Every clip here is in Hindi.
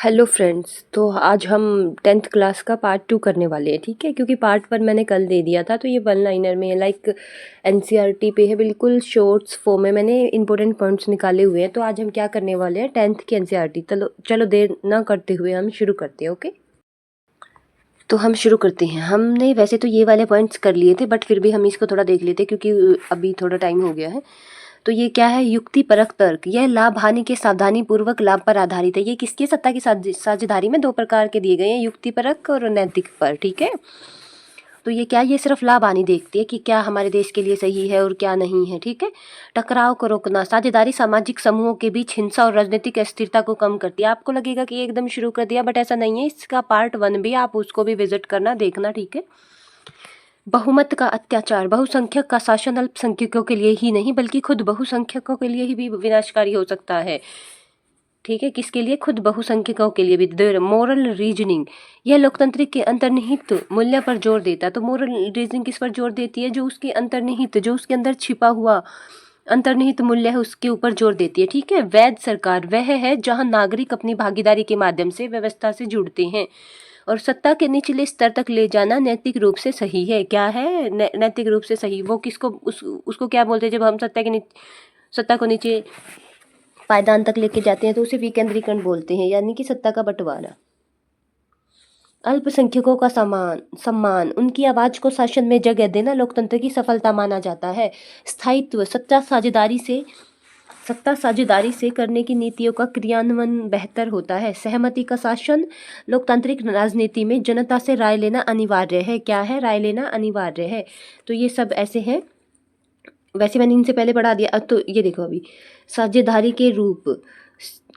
Hello friends. तो आज हम 10th क्लास का पार्ट 2 करने वाले हैं, ठीक है। क्योंकि पार्ट 1 मैंने कल दे दिया था, तो ये वन लाइनर में लाइक एनसीईआरटी पे है, बिल्कुल शॉर्ट्स फॉर्म में मैंने इंपॉर्टेंट पॉइंट्स निकाले हुए हैं। तो आज हम क्या करने वाले हैं, 10th की एनसीईआरटी। चलो चलो देर ना करते हुए हम शुरू करते हैं। ओके, तो हम शुरू करते हैं। हमने वैसे तो ये वाले पॉइंट्स कर लिए थे, बट फिर भी हम इसको थोड़ा देख लेते हैं क्योंकि अभी थोड़ा टाइम हो गया है। तो ये क्या है, युक्ति परक तर्क। यह लाभ हानि के सावधानी पूर्वक लाभ पर आधारित है। ये किसकी सत्ता की साझेदारी में दो प्रकार के दिए गए हैं, युक्ति परक और नैतिक पर, ठीक है। तो ये क्या, ये सिर्फ लाभ हानि देखती है कि क्या हमारे देश के लिए सही है और क्या नहीं है, ठीक है। टकराव को रोकना। साझेदारी सामाजिक समूहों के बीच हिंसा और राजनीतिक अस्थिरता को कम करती है। आपको लगेगा कि एकदम शुरू कर दिया, बट ऐसा नहीं है। इसका पार्ट 1 भी, आप उसको भी विजिट करना, देखना, ठीक है। बहुमत का अत्याचार। बहुसंख्यक का शासन अल्पसंख्यकों के लिए ही नहीं बल्कि खुद बहुसंख्यकों के लिए ही भी विनाशकारी हो सकता है, ठीक है। किसके लिए, खुद बहुसंख्यकों के लिए भी। Moral reasoning. यह लोकतंत्र के अंतर्निहित मूल्य पर जोर देता है। तो मोरल रीजनिंग किस पर जोर देती है, जो उसके अंतर्निहित, जो उसके अंदर छिपा हुआ अंतर्निहित मूल्य है, उसके ऊपर जोर देती है, ठीक है। वैध सरकार वह है जहां नागरिक अपनी भागीदारी के माध्यम से व्यवस्था से जुड़ते हैं और सत्ता के निचले स्तर तक ले जाना नैतिक रूप से सही है। क्या है, नैतिक रूप से सही। वो किसको, उसको क्या बोलते हैं, जब हम सत्ता को नीचे पायदान तक लेके जाते हैं तो उसे विकेंद्रीकरण बोलते हैं, यानी कि सत्ता का बंटवारा। अल्पसंख्यकों का सम्मान, उनकी आवाज को शासन में जगह देना लोकतंत्र की सफलता माना जाता है। स्थायित्व। सत्ता साझेदारी से करने की नीतियों का क्रियान्वयन बेहतर होता है। सहमति का शासन। लोकतांत्रिक राजनीति में जनता से राय लेना अनिवार्य है। क्या है, राय लेना अनिवार्य है। तो ये सब ऐसे हैं। वैसे मैंने इनसे पहले पढ़ा दिया। अब तो ये देखो, अभी साझेदारी के रूप।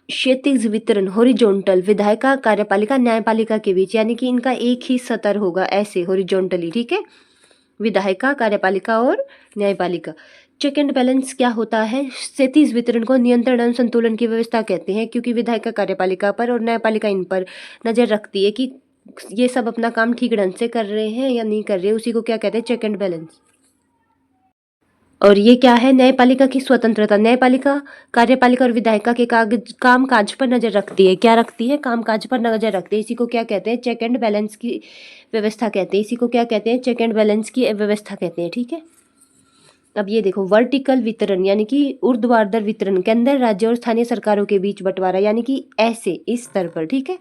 क्षैतिज वितरण, हॉरिजॉन्टल। विधायिका, कार्यपालिका, न्यायपालिका के बीच, यानी कि इनका एक ही सतर होगा, ऐसे हॉरिजॉन्टली, ठीक है। विधायिका, कार्यपालिका और न्यायपालिका। चेक एंड बैलेंस क्या होता है, क्षैतिज वितरण को नियंत्रण एवं संतुलन की व्यवस्था कहते हैं, क्योंकि विधायिका कार्यपालिका पर और न्यायपालिका इन पर नजर रखती है कि ये सब अपना काम ठीक ढंग से कर रहे हैं या नहीं कर रहे, उसी को क्या कहते हैं, चेक एंड बैलेंस। और ये क्या है, न्यायपालिका की स्वतंत्रता। न्यायपालिका कार्यपालिका और विधायिका के काम काज पर नजर रखती है। क्या रखती है, काम काज पर नजर रखती है। इसी को क्या कहते हैं, चेक एंड बैलेंस की व्यवस्था कहते हैं। इसी को क्या कहते हैं, चेक एंड बैलेंस की व्यवस्था कहते हैं, ठीक है। अब ये देखो, वर्टिकल वितरण, यानी कि ऊर्ध्वाधर वितरण। केंद्र, राज्य और स्थानीय सरकारों के बीच बंटवारा, यानी कि ऐसे, इस स्तर पर, ठीक है।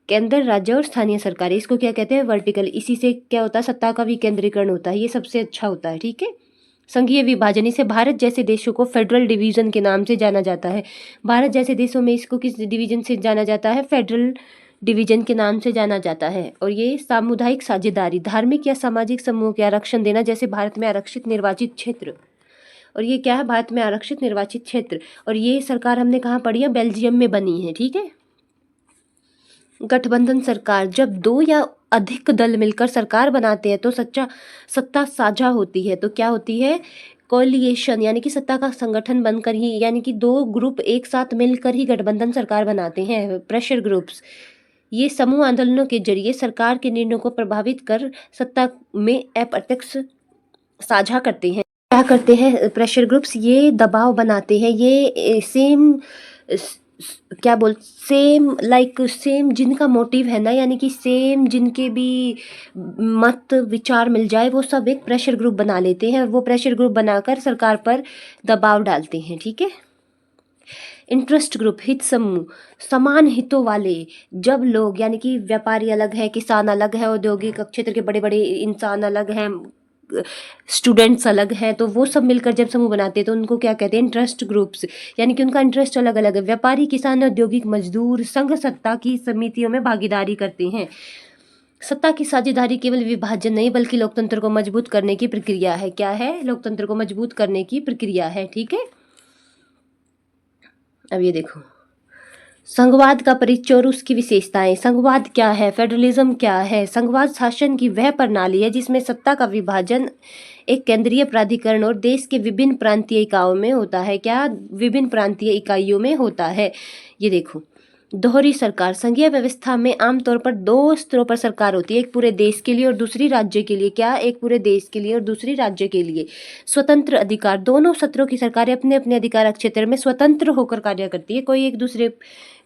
केंद्र, राज्य और स्थानीय सरकार, इसको क्या कहते हैं, वर्टिकल। इसी से क्या होता है, सत्ता का विकेंद्रीकरण होता है। ये सबसे अच्छा होता है, ठीक है। संघीय विभाजन, इसे भारत जैसे देशों को फेडरल डिवीजन के नाम से जाना जाता है। भारत जैसे देशों में इसको किस डिवीजन से जाना जाता है, फेडरल डिवीजन के नाम से जाना जाता है। और ये सामुदायिक साझेदारी, धार्मिक या सामाजिक समूह के आरक्षण देना, जैसे भारत में आरक्षित निर्वाचित क्षेत्र। और ये क्या है, भारत में आरक्षित निर्वाचित क्षेत्र। और ये सरकार हमने कहाँ पढ़ी है, बेल्जियम में बनी है, ठीक है। गठबंधन सरकार, जब दो या अधिक दल मिलकर सरकार बनाते हैं तो सत्ता साझा होती है। तो क्या होती है, कोलिएशन, यानी कि सत्ता का संगठन बनकर ही, यानी कि दो ग्रुप एक साथ मिलकर ही गठबंधन सरकार बनाते हैं, प्रेशर ग्रुप्स। ये समूह आंदोलनों के जरिए सरकार के निर्णयों को प्रभावित कर सत्ता में अप्रत्यक्ष साझा करते हैं। क्या करते हैं प्रेशर ग्रुप्स, ये दबाव बनाते हैं। ये सेम क्या बोल, सेम जिनका मोटिव है ना, यानी कि सेम जिनके भी मत विचार मिल जाए, वो सब एक प्रेशर ग्रुप बना लेते हैं और वो प्रेशर ग्रुप बनाकर सरकार पर दबाव डालते हैं, ठीक है। इंटरेस्ट ग्रुप, हित समूह, समान हितों वाले। जब लोग, यानी कि व्यापारी अलग है, किसान अलग है, औद्योगिक क्षेत्र के बड़े बड़े इंसान अलग हैं, स्टूडेंट्स अलग हैं, तो वो सब मिलकर जब समूह बनाते हैं तो उनको क्या कहते हैं, इंटरेस्ट ग्रुप्स। यानी कि उनका इंटरेस्ट अलग अलग है। व्यापारी, किसान, औद्योगिक, मजदूर संघ सत्ता की समितियों में भागीदारी करते हैं। सत्ता की साझेदारी केवल विभाजन नहीं बल्कि लोकतंत्र को मजबूत करने की प्रक्रिया है। क्या है, लोकतंत्र को मजबूत करने की प्रक्रिया है, ठीक है। अब ये देखो, संघवाद का परिचय और उसकी विशेषताएं। संघवाद क्या है, फेडरलिज्म क्या है। संघवाद शासन की वह प्रणाली है जिसमें सत्ता का विभाजन एक केंद्रीय प्राधिकरण और देश के विभिन्न प्रांतीय इकाइयों में होता है। क्या, विभिन्न प्रांतीय इकाइयों में होता है। ये देखो, दोहरी सरकार। संघीय व्यवस्था में आमतौर पर दो स्तरों पर सरकार होती है, एक पूरे देश के लिए और दूसरी राज्य के लिए। क्या, एक पूरे देश के लिए और दूसरी राज्य के लिए। स्वतंत्र अधिकार, दोनों सत्रों की सरकारें अपने अपने अधिकार क्षेत्र में स्वतंत्र होकर कार्य करती है, कोई एक दूसरे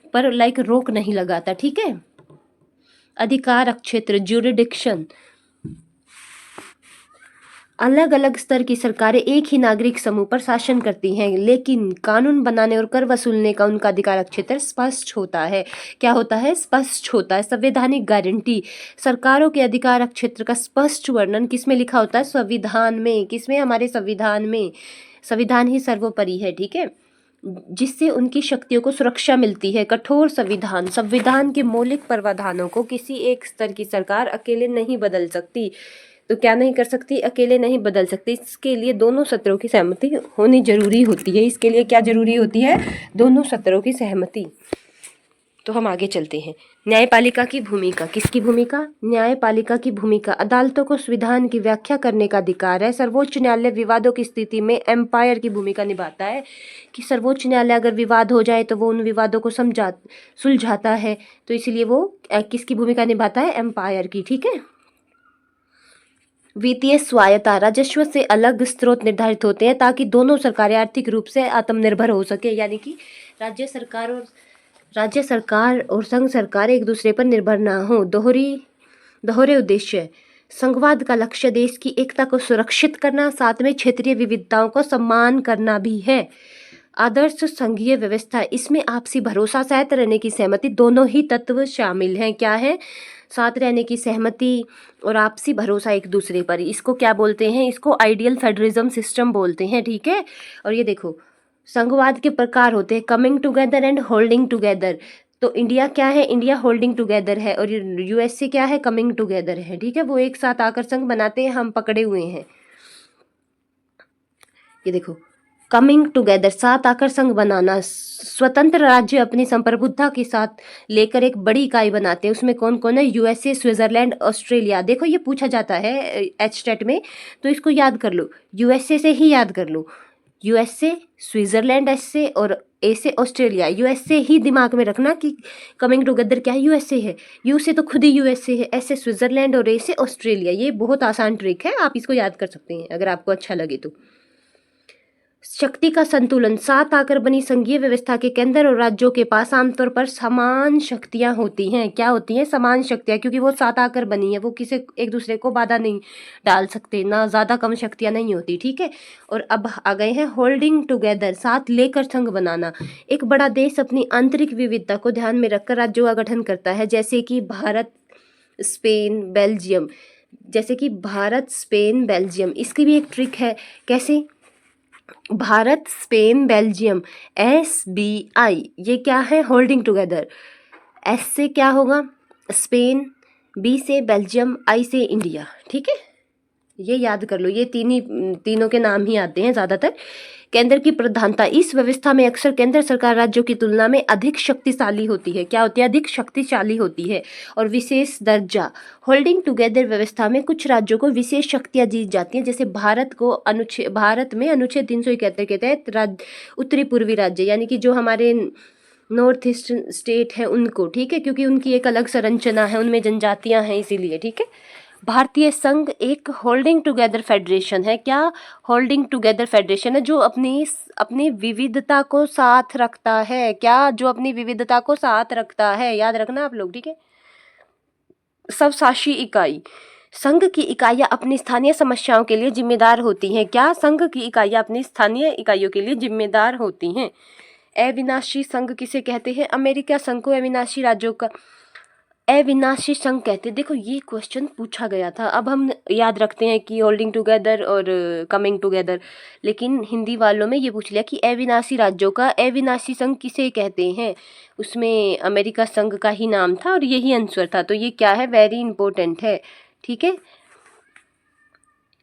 पर लाइक रोक नहीं लगाता, ठीक है। अधिकार क्षेत्र ज्यूरिडिक्शन, अलग अलग स्तर की सरकारें एक ही नागरिक समूह पर शासन करती हैं, लेकिन कानून बनाने और कर वसूलने का उनका अधिकार क्षेत्र स्पष्ट होता है। क्या होता है? स्पष्ट होता है। संवैधानिक गारंटी, सरकारों के अधिकार क्षेत्र का स्पष्ट वर्णन किसमें लिखा होता है? संविधान में। किसमें? हमारे संविधान में। संविधान ही सर्वोपरि है, ठीक है, जिससे उनकी शक्तियों को सुरक्षा मिलती है। कठोर संविधान, संविधान के मौलिक प्रावधानों को किसी एक स्तर की सरकार अकेले नहीं बदल सकती। तो क्या नहीं कर सकती? अकेले नहीं बदल सकती। इसके लिए दोनों सत्रों की सहमति होनी जरूरी होती है। इसके लिए क्या जरूरी होती है? दोनों सत्रों की सहमति। तो हम आगे चलते हैं। न्यायपालिका की भूमिका, किसकी भूमिका? न्यायपालिका की भूमिका, अदालतों को संविधान की व्याख्या करने का अधिकार है। सर्वोच्च न्यायालय विवादों की स्थिति में एम्पायर की भूमिका निभाता है, कि सर्वोच्च न्यायालय अगर विवाद हो जाए तो वो उन विवादों को सुलझाता है। तो इसलिए वो किसकी भूमिका निभाता है? एम्पायर की, ठीक है। वित्तीय स्वायत्तता, राजस्व से अलग स्रोत निर्धारित होते हैं ताकि दोनों सरकारें आर्थिक रूप से आत्मनिर्भर हो सके, यानी कि राज्य सरकार और संघ सरकार एक दूसरे पर निर्भर ना हो। दोहरे उद्देश्य, संघवाद का लक्ष्य देश की एकता को सुरक्षित करना, साथ में क्षेत्रीय विविधताओं को सम्मान करना भी है। आदर्श संघीय व्यवस्था, इसमें आपसी भरोसा, साथ रहने की सहमति, दोनों ही तत्व शामिल हैं। क्या है? साथ रहने की सहमति और आपसी भरोसा एक दूसरे पर। इसको क्या बोलते हैं? इसको आइडियल फेडरलिज्म सिस्टम बोलते हैं, ठीक है। और ये देखो, संघवाद के प्रकार होते हैं coming together and holding together. तो इंडिया क्या है? इंडिया होल्डिंग टुगेदर है, और यूएसए क्या है? कमिंग टुगेदर है, ठीक है। वो एक साथ आकर संघ बनाते हैं, हम पकड़े हुए हैं। ये देखो, कमिंग टुगेदर, साथ आकर संघ बनाना। स्वतंत्र राज्य अपनी संप्रभुता के साथ लेकर एक बड़ी इकाई बनाते हैं। उसमें कौन कौन है? USA, Switzerland, Australia. देखो ये पूछा जाता है एचटेट में, तो इसको याद कर लो, यूएसए से ही याद कर लो। यूएसए, स्विट्जरलैंड एस से, और ए से ऑस्ट्रेलिया। यूएसए ही दिमाग में रखना कि कमिंग टुगेदर क्या है? यूएसए है। यू से तो खुद ही यूएसए है, ऐसे स्विट्जरलैंड और ए से ऑस्ट्रेलिया। ये बहुत आसान ट्रिक है, आप इसको याद कर सकते हैं अगर आपको अच्छा लगे तो। शक्ति का संतुलन, साथ आकर बनी संघीय व्यवस्था के केंद्र और राज्यों के पास आमतौर पर समान शक्तियां होती हैं। क्या होती हैं? समान शक्तियां, क्योंकि वो साथ आकर बनी है, वो किसी एक दूसरे को बाधा नहीं डाल सकते, ना ज़्यादा कम शक्तियां नहीं होती, ठीक है। और अब आ गए हैं होल्डिंग टुगेदर, साथ लेकर संघ बनाना। एक बड़ा देश अपनी आंतरिक विविधता को ध्यान में रखकर राज्यों का गठन करता है, जैसे कि भारत, स्पेन, बेल्जियम। जैसे कि भारत, स्पेन, बेल्जियम। इसकी भी एक ट्रिक है। कैसे? Bharat, Spain, Belgium, SBI। ये क्या है? Holding together. S से क्या होगा? स्पेन, B से बेल्जियम, I से इंडिया, ठीक है। ये याद कर लो, ये तीनों के नाम ही आते हैं ज़्यादातर। केंद्र की प्रधानता, इस व्यवस्था में अक्सर केंद्र सरकार राज्यों की तुलना में अधिक शक्तिशाली होती है। क्या होती है? अधिक शक्तिशाली होती है। और विशेष दर्जा, होल्डिंग टुगेदर व्यवस्था में कुछ राज्यों को विशेष शक्तियां दी जाती हैं, जैसे भारत में अनुच्छेद 371 के तहत उत्तरी पूर्वी राज्य, यानी कि जो हमारे नॉर्थ ईस्टर्न स्टेट है उनको, ठीक है, क्योंकि उनकी एक अलग संरचना है, उनमें जनजातियां हैं, इसीलिए, ठीक है। भारतीय संघ एक होल्डिंग टुगेदर फेडरेशन है। क्या? होल्डिंग टुगेदर फेडरेशन है, जो अपनी विविधता को साथ रखता है। क्या? जो अपनी विविधता को साथ रखता है, याद रखना आप लोग, ठीक है। स्वशासी इकाई, संघ की इकाइयां अपनी स्थानीय समस्याओं के लिए जिम्मेदार होती हैं। क्या? संघ की इकाइयां अपनी स्थानीय इकाइयों के लिए जिम्मेदार होती हैं। अविनाशी संघ किसे कहते हैं? अमेरिका संघ को अविनाशी राज्यों का अविनाशी संघ कहते हैं। देखो ये क्वेश्चन पूछा गया था, अब हम याद रखते हैं कि होल्डिंग टुगेदर और कमिंग टुगेदर, लेकिन हिंदी वालों में ये पूछ लिया कि अविनाशी राज्यों का अविनाशी संघ किसे कहते हैं। उसमें अमेरिका संघ का ही नाम था और यही आंसर था, तो ये क्या है? वेरी इंपॉर्टेंट है, ठीक है।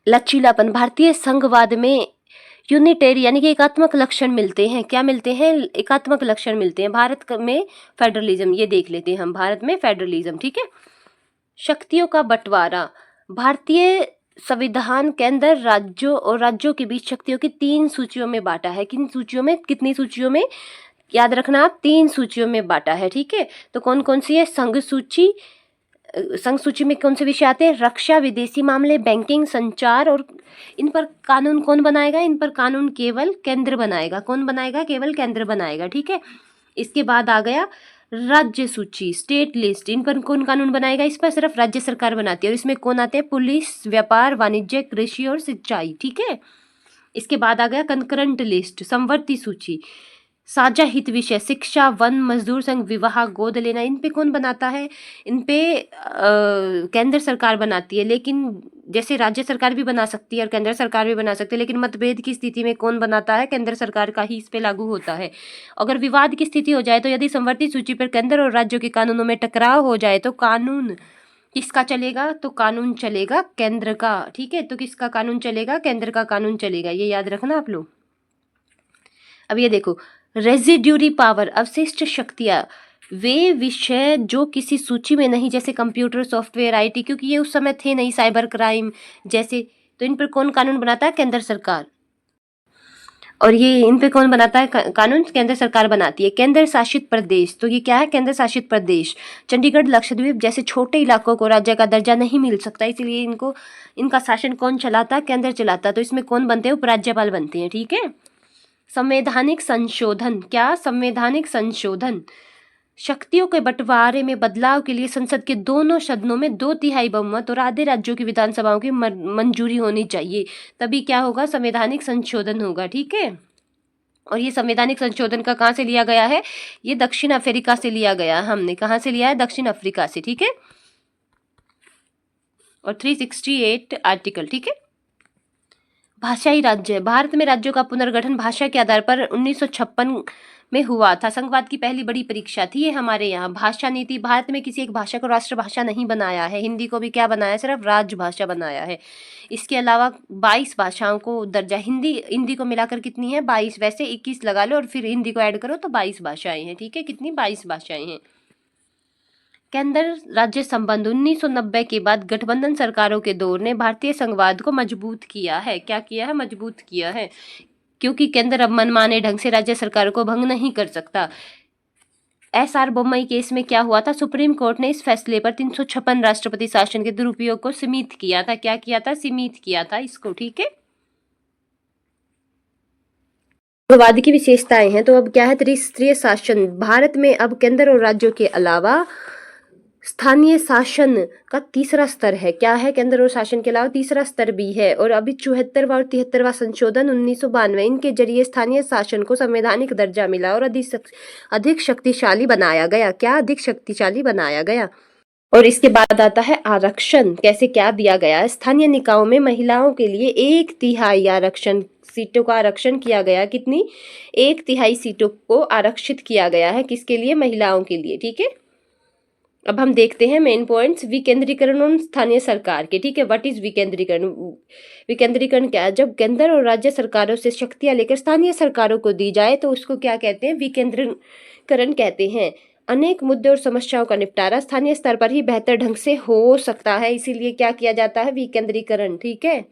लचीलापन, भारतीय संघवाद में यूनिटेरी यानी कि एकात्मक लक्षण मिलते हैं। क्या मिलते हैं? एकात्मक लक्षण मिलते हैं। भारत में फेडरलिज्म, ये देख लेते हैं हम, भारत में फेडरलिज्म, ठीक है। शक्तियों का बंटवारा, भारतीय संविधान केंद्र, राज्यों और राज्यों के बीच शक्तियों की 3 सूचियों में बांटा है। किन सूचियों में? कितनी सूचियों में? याद रखना आप, 3 सूचियों में बांटा है, ठीक है। तो कौन कौन सी है? संघ सूची में कौन से विषय आते हैं? रक्षा, विदेशी मामले, बैंकिंग, संचार। और इन पर कानून कौन बनाएगा? इन पर कानून केवल केंद्र बनाएगा। कौन बनाएगा? केवल केंद्र बनाएगा, ठीक है। इसके बाद आ गया राज्य सूची, स्टेट लिस्ट, इन पर कौन कानून बनाएगा? इस पर सिर्फ राज्य सरकार बनाती है। और इसमें कौन आते हैं? पुलिस, व्यापार, वाणिज्य, कृषि और सिंचाई, ठीक है। इसके बाद आ गया कंकरेंट लिस्ट, समवर्ती सूची, साझा हित विषय, शिक्षा, वन, मजदूर संघ, विवाह, गोद लेना, इन पे कौन बनाता है? इन पे केंद्र सरकार बनाती है। लेकिन जैसे राज्य सरकार भी बना सकती है और केंद्र सरकार भी बना सकती है, लेकिन मतभेद की स्थिति में कौन बनाता है? केंद्र सरकार का ही इस पे लागू होता है। अगर विवाद की स्थिति हो जाए तो यदि समवर्ती सूची पर केंद्र और राज्यों के कानूनों में टकराव हो जाए तो कानून किसका चलेगा? तो कानून चलेगा केंद्र का, ठीक है। तो किसका कानून चलेगा? केंद्र का कानून चलेगा, ये याद रखना आप लोग। अब ये देखो, रेजिड्यूरी पावर, अवशिष्ट शक्तियां, वे विषय जो किसी सूची में नहीं, जैसे कंप्यूटर, सॉफ्टवेयर, आईटी, क्योंकि ये उस समय थे नहीं, साइबर क्राइम जैसे, तो इन पर कौन कानून बनाता है? केंद्र सरकार। और ये इन पे कौन बनाता है कानून? केंद्र सरकार बनाती है। केंद्र शासित प्रदेश, तो ये क्या है? केंद्र शासित प्रदेश, चंडीगढ़, लक्षद्वीप जैसे छोटे इलाकों को राज्य का दर्जा नहीं मिल सकता, इसलिए इनको, इनका शासन कौन चलाता है? केंद्र चलाता है। तो इसमें कौन बनते हैं? उपराज्यपाल बनते हैं, ठीक है। संवैधानिक संशोधन, क्या? संवैधानिक संशोधन, शक्तियों के बंटवारे में बदलाव के लिए संसद के दोनों सदनों में 2/3 बहुमत और आधे राज्यों की विधानसभाओं की मंजूरी होनी चाहिए, तभी क्या होगा? संवैधानिक संशोधन होगा, ठीक है। और ये संवैधानिक संशोधन का कहाँ से लिया गया है? ये दक्षिण अफ्रीका से लिया गया। हमने कहाँ से लिया है? दक्षिण अफ्रीका से, ठीक है। और 368 आर्टिकल, ठीक है। भाषाई राज्य, भारत में राज्यों का पुनर्गठन भाषा के आधार पर 1956 में हुआ था। संघवाद की पहली बड़ी परीक्षा थी ये हमारे यहाँ। भाषा नीति, भारत में किसी एक भाषा को राष्ट्रभाषा नहीं बनाया है। हिंदी को भी क्या बनाया? सिर्फ राजभाषा बनाया है। इसके अलावा 22 भाषाओं को दर्जा, हिंदी को मिलाकर कितनी है? 22, वैसे 21 लगा लो और फिर हिंदी को ऐड करो तो 22 भाषाएं हैं, ठीक है। कितनी? 22 भाषाएं हैं। केंद्र राज्य संबंध, 1990 के बाद गठबंधन सरकारों के दौर ने भारतीय संघवाद को मजबूत किया है। क्या किया है? मजबूत किया है, क्योंकि केंद्र अब मनमाने ढंग से राज्य सरकारों को भंग नहीं कर सकता। SR बोम्मई केस में क्या हुआ था? सुप्रीम कोर्ट ने इस फैसले पर 356 राष्ट्रपति शासन के दुरुपयोग को सीमित किया था। क्या किया था? सीमित किया था इसको, ठीक है। वाद की विशेषताएं हैं, तो अब क्या है? त्रिस्तरीय शासन, भारत में अब केंद्र और राज्यों के अलावा स्थानीय शासन का तीसरा स्तर है। क्या है? केंद्र और शासन के अलावा तीसरा स्तर भी है। और अभी 74वां और 73वां संशोधन 1992, इनके जरिए स्थानीय शासन को संवैधानिक दर्जा मिला और अधिक शक्तिशाली बनाया गया। क्या? अधिक शक्तिशाली बनाया गया। और इसके बाद आता है आरक्षण। कैसे क्या दिया गया है? स्थानीय निकायों में महिलाओं के लिए 1/3 आरक्षण, सीटों का आरक्षण किया गया। कितनी? 1/3 सीटों को आरक्षित किया गया है। किसके लिए? महिलाओं के लिए, ठीक है। अब हम देखते हैं मेन पॉइंट्स विकेंद्रीकरण और स्थानीय सरकार के, ठीक है। व्हाट इज विकेंद्रीकरण? विकेंद्रीकरण क्या है? जब केंद्र और राज्य सरकारों से शक्तियां लेकर स्थानीय सरकारों को दी जाए तो उसको क्या कहते हैं? विकेंद्रीकरण कहते हैं। अनेक मुद्दे और समस्याओं का निपटारा स्थानीय स्तर पर ही बेहतर ढंग से हो सकता है, इसीलिए क्या किया जाता है? विकेंद्रीकरण, ठीक है।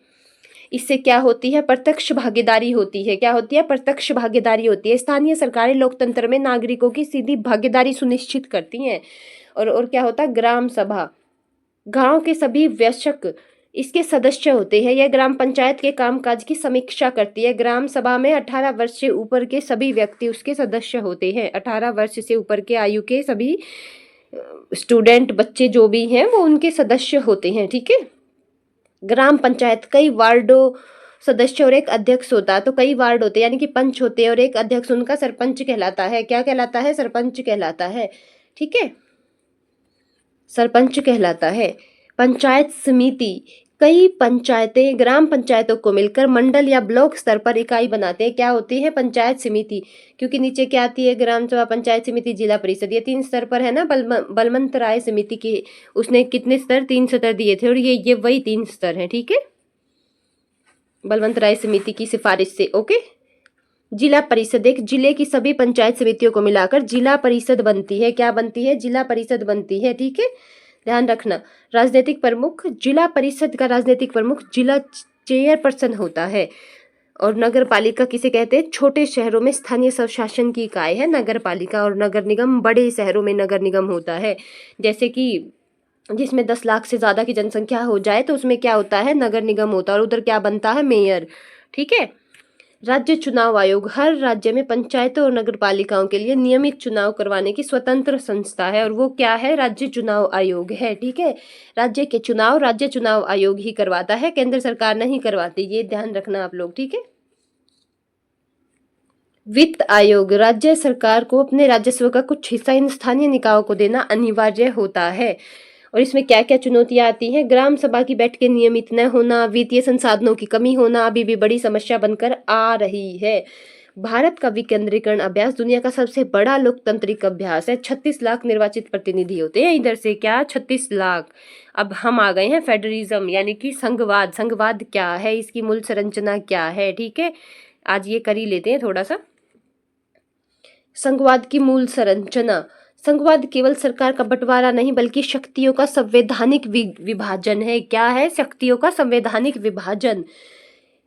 इससे क्या होती है? प्रत्यक्ष भागीदारी होती है। क्या होती है? प्रत्यक्ष भागीदारी होती है। स्थानीय सरकारें लोकतंत्र में नागरिकों की सीधी भागीदारी सुनिश्चित करती हैं। और क्या होता है? ग्राम सभा, गांव के सभी वयस्क इसके सदस्य होते हैं। यह ग्राम पंचायत के कामकाज की समीक्षा करती है। ग्राम सभा में 18 वर्ष से ऊपर के सभी व्यक्ति उसके सदस्य होते हैं। 18 वर्ष से ऊपर के आयु के सभी स्टूडेंट, बच्चे जो भी हैं वो उनके सदस्य होते हैं, ठीक है। ग्राम पंचायत कई वार्डों सदस्य और एक अध्यक्ष होता है, तो कई वार्ड होते हैं यानी कि पंच होते हैं और एक अध्यक्ष, उनका सरपंच कहलाता है। क्या कहलाता है? सरपंच कहलाता है, ठीक है। सरपंच कहलाता है। पंचायत समिति, कई पंचायतें ग्राम पंचायतों को मिलकर मंडल या ब्लॉक स्तर पर इकाई बनाते हैं। क्या होती है? पंचायत समिति, क्योंकि नीचे क्या आती है? ग्राम सभा, पंचायत समिति, जिला परिषद, ये 3 स्तर पर है ना। बलवंत राय समिति के उसने कितने स्तर? 3 स्तर दिए थे और ये वही 3 स्तर हैं, ठीक है। बलवंत राय समिति की सिफारिश से, ओके। जिला परिषद, एक जिले की सभी पंचायत समितियों को मिलाकर जिला परिषद बनती है। क्या बनती है? जिला परिषद बनती है, ठीक है। ध्यान रखना। राजनीतिक प्रमुख, जिला परिषद का राजनीतिक प्रमुख जिला चेयरपर्सन होता है। और नगर पालिका किसे कहते हैं? छोटे शहरों में स्थानीय स्वशासन की इकाई है नगर पालिका। और नगर निगम बड़े शहरों में नगर निगम होता है, जैसे कि जिसमें 10 लाख से ज्यादा की जनसंख्या हो जाए तो उसमें क्या होता है? नगर निगम होता है। और उधर क्या बनता है? मेयर, ठीक है। राज्य चुनाव आयोग हर राज्य में पंचायतों और नगर पालिकाओं के लिए नियमित चुनाव करवाने की स्वतंत्र संस्था है, और वो क्या है? राज्य चुनाव आयोग है। ठीक है, राज्य के चुनाव राज्य चुनाव आयोग ही करवाता है, केंद्र सरकार नहीं करवाती, ये ध्यान रखना आप लोग। ठीक है। वित्त आयोग, राज्य सरकार को अपने राजस्व का कुछ हिस्सा इन स्थानीय निकायों को देना अनिवार्य होता है। और इसमें क्या क्या चुनौतियां आती हैं? ग्राम सभा की बैठकें नियमित न होना, वित्तीय संसाधनों की कमी होना अभी भी बड़ी समस्या बनकर आ रही है। भारत का विकेंद्रीकरण अभ्यास दुनिया का सबसे बड़ा लोकतांत्रिक अभ्यास है। 36 लाख निर्वाचित प्रतिनिधि होते हैं इधर से, क्या 36 लाख। अब हम आ गए हैं फेडरलिज्म यानी कि संघवाद। संघवाद क्या है, इसकी मूल संरचना क्या है? ठीक है, आज ये कर ही लेते हैं थोड़ा सा। संघवाद की मूल संरचना। संघवाद केवल सरकार का बंटवारा नहीं बल्कि शक्तियों का संवैधानिक विभाजन है। क्या है? शक्तियों का संवैधानिक विभाजन।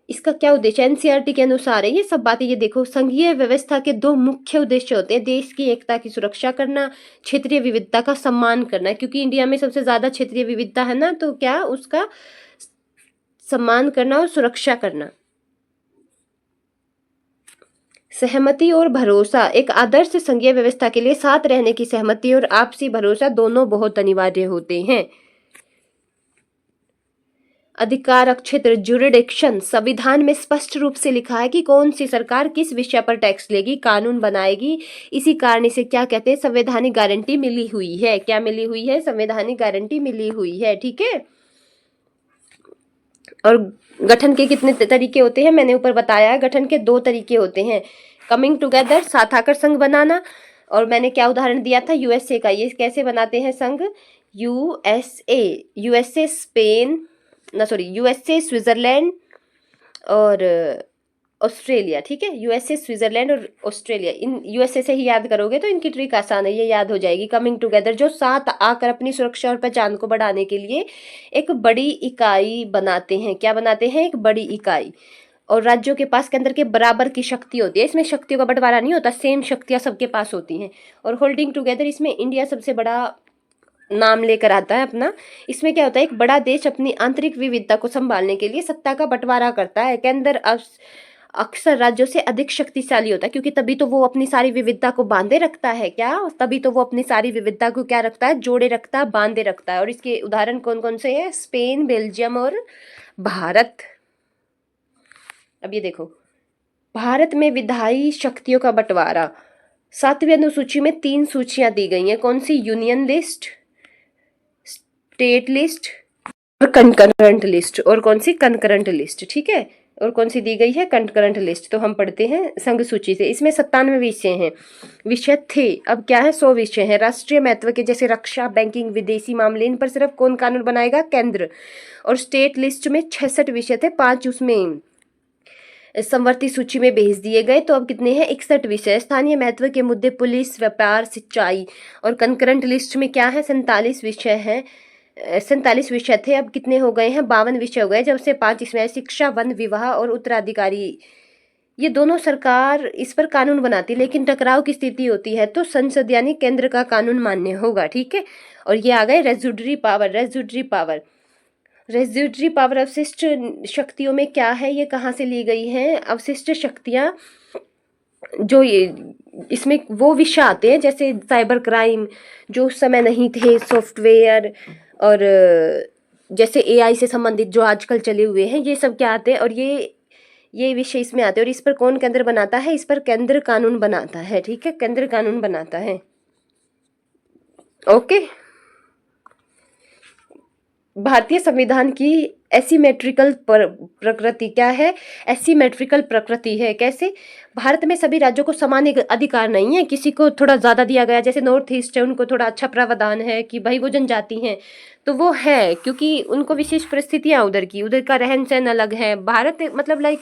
इसका क्या उद्देश्य है? एनसीईआरटी के अनुसार है ये सब बातें। ये देखो, संघीय व्यवस्था के दो मुख्य उद्देश्य होते हैं: देश की एकता की सुरक्षा करना, क्षेत्रीय विविधता का सम्मान करना। क्योंकि इंडिया में सबसे ज्यादा क्षेत्रीय विविधता है ना, तो क्या उसका सम्मान करना और सुरक्षा करना। सहमति और भरोसा। एक आदर्श संघीय व्यवस्था के लिए साथ रहने की सहमति और आपसी भरोसा दोनों बहुत अनिवार्य होते हैं। अधिकार क्षेत्र, जुरिडिक्शन। संविधान में स्पष्ट रूप से लिखा है कि कौन सी सरकार किस विषय पर टैक्स लेगी, कानून बनाएगी। इसी कारण इसे क्या कहते हैं? संवैधानिक गारंटी मिली हुई है। क्या मिली हुई है? संवैधानिक गारंटी मिली हुई है। ठीक है। और गठन के कितने तरीके होते हैं? मैंने ऊपर बताया है, गठन के 2 तरीके होते हैं: कमिंग टुगेदर, साथ आकर संघ बनाना। और मैंने क्या उदाहरण दिया था? यूएसए का। ये कैसे बनाते हैं संघ? यूएसए स्पेन, यूएसए स्विट्जरलैंड और ऑस्ट्रेलिया। ठीक है, यूएसए स्विट्जरलैंड और ऑस्ट्रेलिया। इन यूएसए से ही याद करोगे तो इनकी ट्रिक आसान है, ये याद हो जाएगी। कमिंग टुगेदर, जो साथ आकर अपनी सुरक्षा और पहचान को बढ़ाने के लिए एक बड़ी इकाई बनाते हैं। क्या बनाते हैं? एक बड़ी इकाई। और राज्यों के पास केंद्र के बराबर की शक्ति होती है। इसमें शक्तियों का बंटवारा नहीं होता, सेम शक्तियां सबके पास होती हैं। और होल्डिंग टुगेदर, इसमें इंडिया सबसे बड़ा नाम लेकर आता है अपना। इसमें क्या होता है? एक बड़ा देश अपनी आंतरिक विविधता को संभालने के लिए सत्ता का बंटवारा करता है। केंद्र अक्सर राज्यों से अधिक शक्तिशाली होता है, क्योंकि तभी तो वो अपनी सारी विविधता को बांधे रखता है। क्या? तभी तो वो अपनी सारी विविधता को क्या रखता है? जोड़े रखता है, बांधे रखता है। और इसके उदाहरण कौन कौन से हैं? स्पेन, बेल्जियम और भारत। अब ये देखो, भारत में विधायी शक्तियों का बंटवारा। 7वीं अनुसूची में 3 सूचियां दी गई हैं। कौन सी? यूनियन लिस्ट, स्टेट लिस्ट और कंकरेंट लिस्ट। और कौन सी? Concurrent list. ठीक है, और कौन सी दी गई है? Concurrent list. तो हम पढ़ते हैं संघ सूची से। इसमें 97 विषय हैं, विषय थे। अब क्या है? 100 विषय हैं। राष्ट्रीय महत्व के जैसे रक्षा, बैंकिंग, विदेशी मामले, इन पर सिर्फ कौन कानून बनाएगा? केंद्र। और स्टेट लिस्ट में 66 विषय थे, 5 उसमें समवर्ती सूची में भेज दिए गए। तो अब कितने हैं? 61 विषय। स्थानीय महत्व के मुद्दे, पुलिस, व्यापार, सिंचाई। और कंकरेंट लिस्ट में क्या है? 47 विषय हैं। 47 विषय थे, अब कितने हो गए हैं? 52 विषय हो गए, जब से 5 इसमें शिक्षा, वन, विवाह और उत्तराधिकारी। ये दोनों सरकार इस पर कानून बनाती है, लेकिन टकराव की स्थिति होती है तो संसद यानी केंद्र का कानून मान्य होगा। ठीक है। और ये आ गए रेज्यूडरी पावर। रेज्यूडरी पावर अवशिष्ट शक्तियों में क्या है? ये कहाँ से ली गई हैं? अवशिष्ट शक्तियाँ जो ये इसमें वो विषय आते हैं जैसे साइबर क्राइम, जो उस समय नहीं थे, सॉफ्टवेयर, और जैसे एआई से संबंधित जो आजकल चले हुए हैं, ये सब क्या आते हैं। और ये विषय इसमें आते हैं। और इस पर कौन केंद्र बनाता है? इस पर केंद्र कानून बनाता है। ठीक है, केंद्र कानून बनाता है। ओके। भारतीय संविधान की एसिमेट्रिकल प्रकृति क्या है? एसिमेट्रिकल प्रकृति है। कैसे? भारत में सभी राज्यों को समान अधिकार नहीं है। किसी को थोड़ा ज़्यादा दिया गया, जैसे नॉर्थ ईस्ट है, उनको थोड़ा अच्छा प्रावधान है कि भाई वो जनजाति हैं, तो वो है क्योंकि उनको विशेष परिस्थितियाँ उधर का रहन सहन अलग है। भारत मतलब लाइक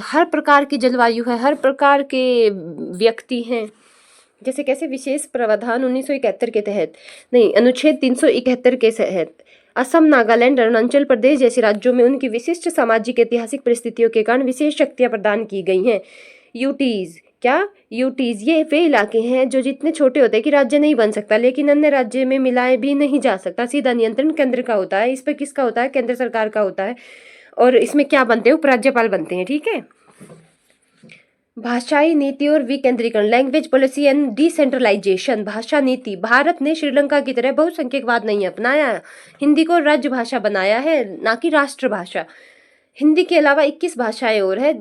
हर प्रकार की जलवायु है, हर प्रकार के व्यक्ति हैं। जैसे कैसे? विशेष प्रावधान 1971 के तहत, नहीं, अनुच्छेद 371 के तहत असम, नागालैंड, अरुणाचल प्रदेश जैसे राज्यों में उनकी विशिष्ट सामाजिक ऐतिहासिक परिस्थितियों के कारण विशेष शक्तियां प्रदान की गई हैं। यूटीज। क्या? यूटीज ये वे इलाके हैं जो जितने छोटे होते हैं कि राज्य नहीं बन सकता, लेकिन अन्य राज्य में मिलाए भी नहीं जा सकता। सीधा नियंत्रण केंद्र का होता है। इस पर किसका होता है? केंद्र सरकार का होता है। और इसमें क्या बनते हैं? उपराज्यपाल बनते हैं। ठीक है। भाषाई नीति और विकेंद्रीकरण, लैंग्वेज पॉलिसी एंड डिसेंट्रलाइजेशन। भाषा नीति, भारत ने श्रीलंका की तरह बहुसंख्यकवाद नहीं अपनाया, हिंदी को राज्य भाषा बनाया है, ना कि राष्ट्रभाषा। हिंदी के अलावा 21 भाषाएं और है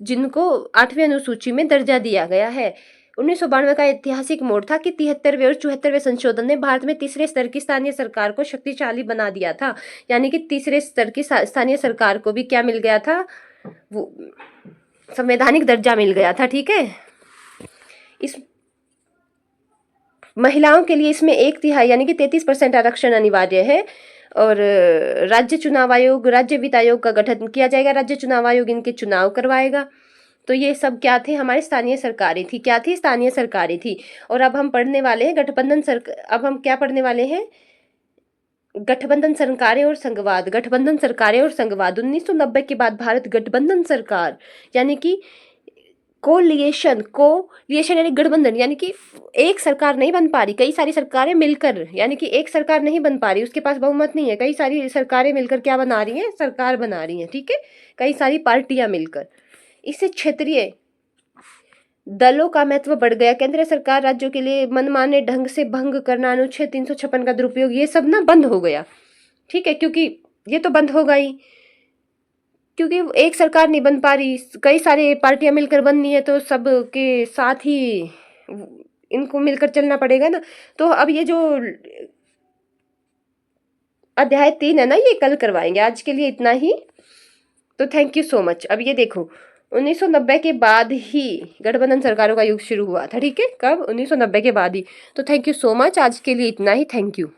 जिनको 8वीं अनुसूची में दर्जा दिया गया है। 1992 का ऐतिहासिक मोड़ था कि 73वें और 74वें संशोधन ने भारत में तीसरे स्तर की स्थानीय सरकार को शक्तिशाली बना दिया था। यानी कि तीसरे स्तर की स्थानीय सरकार को भी क्या मिल गया था, वो संवैधानिक दर्जा मिल गया था। ठीक है, इस महिलाओं के लिए इसमें 1/3 यानी कि 33% आरक्षण अनिवार्य है। और राज्य चुनाव आयोग, राज्य वित्त आयोग का गठन किया जाएगा, राज्य चुनाव आयोग इनके चुनाव करवाएगा। तो ये सब क्या थे, हमारी स्थानीय सरकारें थी। क्या थी, स्थानीय सरकारें थी। और अब हम पढ़ने वाले हैं अब हम क्या पढ़ने वाले हैं, गठबंधन सरकारें और संघवाद। गठबंधन सरकारें और संघवाद, 1990 के बाद भारत गठबंधन सरकार यानी कि कोलिएशन यानी गठबंधन, यानी कि एक सरकार नहीं बन पा रही, कई सारी सरकारें मिलकर, यानी कि एक सरकार नहीं बन पा रही, उसके पास बहुमत नहीं है, कई सारी सरकारें मिलकर क्या बना रही हैं, सरकार बना रही हैं। ठीक है, कई सारी पार्टियां मिलकर। इससे क्षेत्रीय दलों का महत्व बढ़ गया। केंद्र सरकार राज्यों के लिए मनमाने ढंग से भंग करना, अनुच्छेद 356 का दुरुपयोग, ये सब ना बंद हो गया। ठीक है, क्योंकि ये तो बंद होगा ही, क्योंकि एक सरकार नहीं बन पा रही, कई सारी पार्टियां मिलकर बननी है, तो सब के साथ ही इनको मिलकर चलना पड़ेगा ना। तो अब ये जो अध्याय 3 है ना, ये कल करवाएंगे। आज के लिए इतना ही, तो थैंक यू सो मच। अब ये देखो, 1990 के बाद ही गठबंधन सरकारों का युग शुरू हुआ था। ठीक है, कब, 1990 के बाद ही। तो थैंक यू सो मच, आज के लिए इतना ही, थैंक यू।